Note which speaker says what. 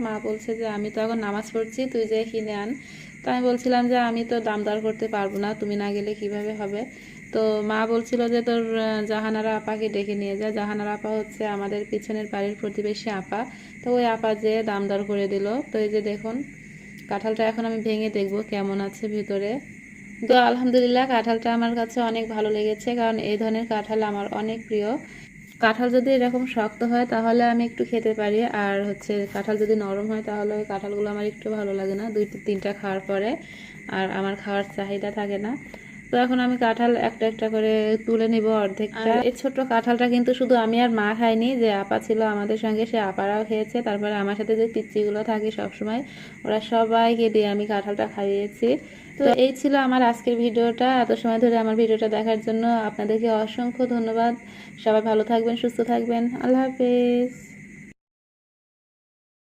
Speaker 1: মা বলছে যে আমি তো এখন নামাজ পড়ছি, তুই যে কিনে আন। তো আমি বলছিলাম যে আমি তো দাম দর করতে পারবো না, তুমি না গেলে কিভাবে হবে। তো মা বলছিল যে তোর জাহানারা আপাকে ডেকে নিয়ে যা। জাহানারা আপা হচ্ছে আমাদের পিছনের বাড়ির প্রতিবেশী আপা। তো ওই আপা যে দাম দর করে দিল। তো এই যে দেখুন কাঁঠালটা এখন আমি ভেঙে দেখবো কেমন আছে ভিতরে। তো আলহামদুলিল্লাহ কাঁঠালটা আমার কাছে অনেক ভালো লেগেছে, কারণ এই ধরনের কাঁঠাল আমার অনেক প্রিয়। কাঁঠাল যদি এরকম শক্ত হয় তাহলে আমি একটু খেতে পারি, আর হচ্ছে কাঁঠাল যদি নরম হয় তাহলে ওই কাঁঠালগুলো আমার একটু ভালো লাগে না, 2-3টা খাওয়ার পরে আর আমার খাওয়ার চাহিদা থাকে না। তো এখন আমি কাঁঠাল একটা একটা করে তুলে নিব অর্ধেকটা। এই ছোট্ট কাঁঠালটা কিন্তু শুধু আমি আর মা খাইনি, যে আপা ছিল আমাদের সঙ্গে সে আপারাও খেয়েছে, তারপরে আমার সাথে যে পিচ্চিগুলো থাকে সবসময় ওরা সবাইকে দিয়ে আমি কাঁঠালটা খাইয়েছি। তো এই ছিল আমার আজকের ভিডিওটা। এত সময় ধরে আমার ভিডিওটা দেখার জন্য আপনাদেরকে অসংখ্য ধন্যবাদ। সবাই ভালো থাকবেন, সুস্থ থাকবেন। আল্লাহ হাফেজ।